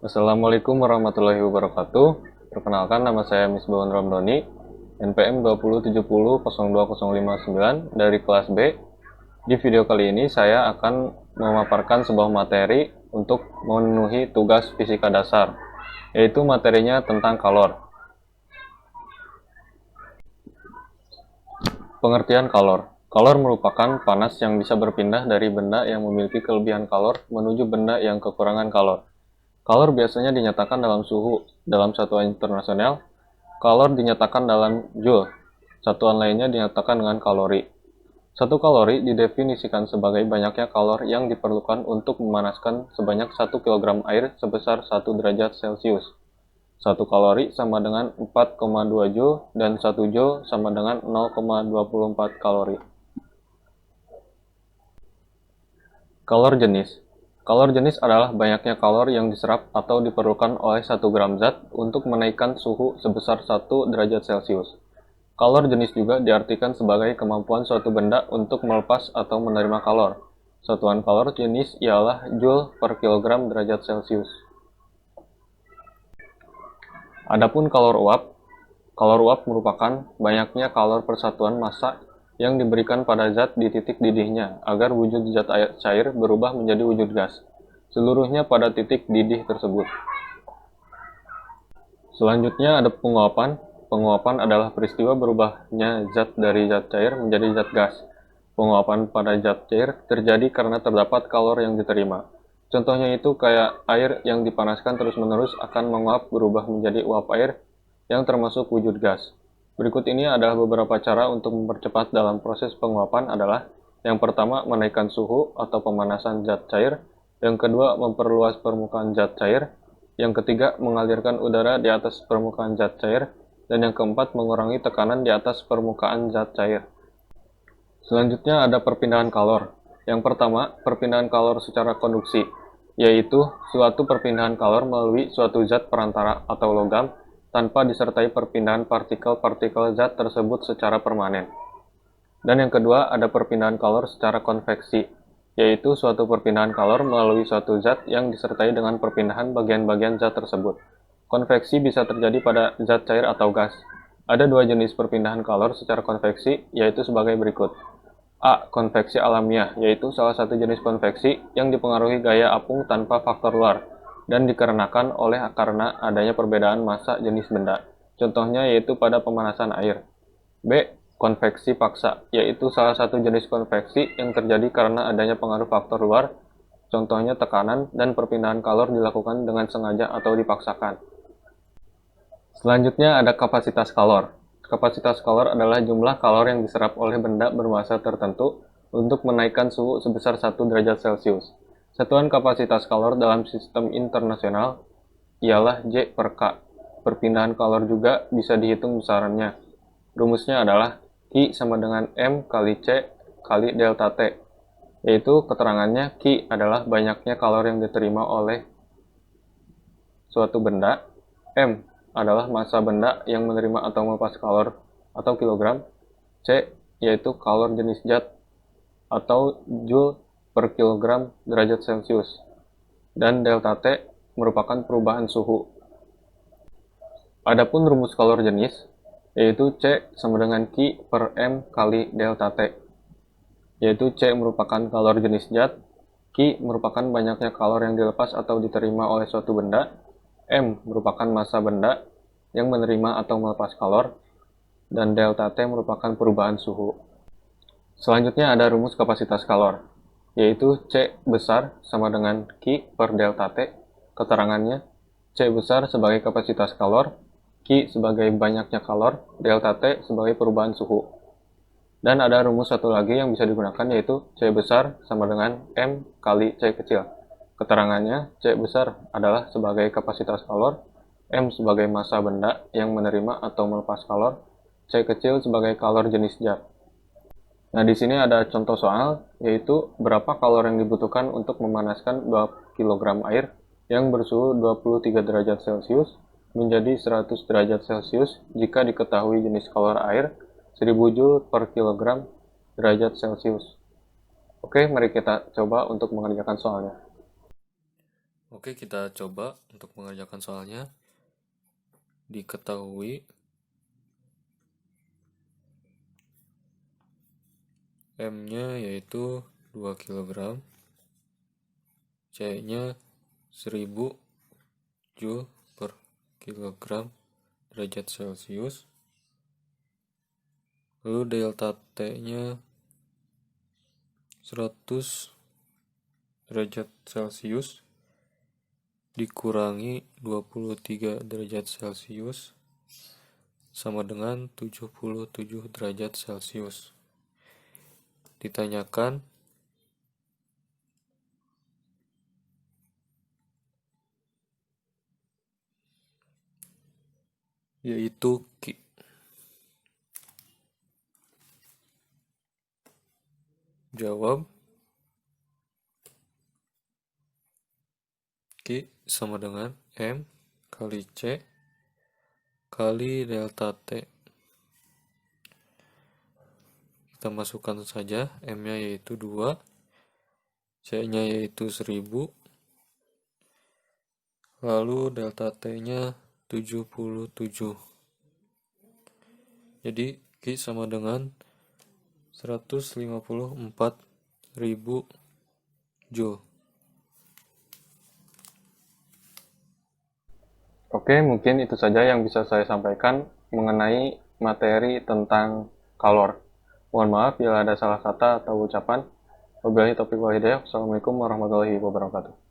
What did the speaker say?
Assalamualaikum warahmatullahi wabarakatuh. Perkenalkan, nama saya Misbahun Ramdhani, NPM 2070020059 dari kelas B. Di video kali ini saya akan memaparkan sebuah materi untuk memenuhi tugas fisika dasar, yaitu materinya tentang kalor. Pengertian kalor. Kalor merupakan panas yang bisa berpindah dari benda yang memiliki kelebihan kalor menuju benda yang kekurangan kalor. Kalor biasanya dinyatakan dalam suhu. Dalam satuan internasional, kalor dinyatakan dalam joule. Satuan lainnya dinyatakan dengan kalori. Satu kalori didefinisikan sebagai banyaknya kalor yang diperlukan untuk memanaskan sebanyak 1 kg air sebesar 1 derajat Celcius. 1 kalori sama dengan 4,2 joule dan 1 joule sama dengan 0,24 kalori. Kalor jenis. Kalor jenis adalah banyaknya kalor yang diserap atau diperlukan oleh 1 gram zat untuk menaikkan suhu sebesar 1 derajat Celcius. Kalor jenis juga diartikan sebagai kemampuan suatu benda untuk melepas atau menerima kalor. Satuan kalor jenis ialah joule per kilogram derajat Celcius. Adapun kalor uap merupakan banyaknya kalor persatuan massa yang diberikan pada zat di titik didihnya agar wujud zat cair berubah menjadi wujud gas, seluruhnya pada titik didih tersebut. Selanjutnya ada penguapan. Penguapan adalah peristiwa berubahnya zat dari zat cair menjadi zat gas. Penguapan pada zat cair terjadi karena terdapat kalor yang diterima. Contohnya itu kayak air yang dipanaskan terus-menerus akan menguap berubah menjadi uap air yang termasuk wujud gas. Berikut ini adalah beberapa cara untuk mempercepat dalam proses penguapan adalah: yang pertama, menaikkan suhu atau pemanasan zat cair; yang kedua, memperluas permukaan zat cair; yang ketiga, mengalirkan udara di atas permukaan zat cair; dan yang keempat, mengurangi tekanan di atas permukaan zat cair. Selanjutnya ada perpindahan kalor. Yang pertama, perpindahan kalor secara konduksi, yaitu suatu perpindahan kalor melalui suatu zat perantara atau logam tanpa disertai perpindahan partikel-partikel zat tersebut secara permanen. Dan yang kedua, ada perpindahan kalor secara konveksi, yaitu suatu perpindahan kalor melalui suatu zat yang disertai dengan perpindahan bagian-bagian zat tersebut. Konveksi bisa terjadi pada zat cair atau gas. Ada dua jenis perpindahan kalor secara konveksi, yaitu sebagai berikut. A. Konveksi alamiah, yaitu salah satu jenis konveksi yang dipengaruhi gaya apung tanpa faktor luar, dan dikarenakan karena adanya perbedaan massa jenis benda. Contohnya yaitu pada pemanasan air. B. Konveksi paksa, yaitu salah satu jenis konveksi yang terjadi karena adanya pengaruh faktor luar, contohnya tekanan, dan perpindahan kalor dilakukan dengan sengaja atau dipaksakan. Selanjutnya ada kapasitas kalor. Kapasitas kalor adalah jumlah kalor yang diserap oleh benda bermassa tertentu untuk menaikkan suhu sebesar 1 derajat Celcius. Satuan kapasitas kalor dalam sistem internasional ialah J per K. Perpindahan kalor juga bisa dihitung besarannya. Rumusnya adalah Q sama dengan M kali C kali delta T, yaitu keterangannya Q adalah banyaknya kalor yang diterima oleh suatu benda, M adalah massa benda yang menerima atau melepas kalor atau kilogram, C yaitu kalor jenis zat atau joule per kilogram derajat Celcius, dan delta T merupakan perubahan suhu. Adapun rumus kalor jenis, yaitu C sama dengan Q per M kali delta T, yaitu C merupakan kalor jenis zat, Q merupakan banyaknya kalor yang dilepas atau diterima oleh suatu benda, M merupakan massa benda yang menerima atau melepas kalor, dan delta T merupakan perubahan suhu. Selanjutnya ada rumus kapasitas kalor, yaitu C besar sama dengan Q per delta T. Keterangannya, C besar sebagai kapasitas kalor, Q sebagai banyaknya kalor, delta T sebagai perubahan suhu. Dan ada rumus satu lagi yang bisa digunakan, yaitu C besar sama dengan M kali C kecil. Keterangannya, C besar adalah sebagai kapasitas kalor, M sebagai massa benda yang menerima atau melepas kalor, C kecil sebagai kalor jenis zat. Nah, di sini ada contoh soal, yaitu berapa kalor yang dibutuhkan untuk memanaskan 2 kg air yang bersuhu 23 derajat Celcius menjadi 100 derajat Celcius jika diketahui jenis kalor air 1000 joule per kilogram derajat Celcius. Oke, mari kita coba untuk mengerjakan soalnya. Oke, kita coba untuk mengerjakan soalnya. Diketahui M-nya yaitu 2 kg, C-nya 1000 Joule per kilogram derajat Celcius. Lalu delta T-nya 100 derajat Celcius dikurangi 23 derajat Celcius sama dengan 77 derajat Celcius. Ditanyakan yaitu Q. Jawab Q sama dengan M kali C kali delta T. Kita masukkan saja, M-nya yaitu 2, C-nya yaitu 1000, lalu delta T-nya 77. Jadi Q sama dengan 154.000 Joule. Oke, mungkin itu saja yang bisa saya sampaikan mengenai materi tentang kalor. Mohon maaf bila ada salah kata atau ucapan. Wabillahi taufiq wal hidayah. Assalamualaikum warahmatullahi wabarakatuh.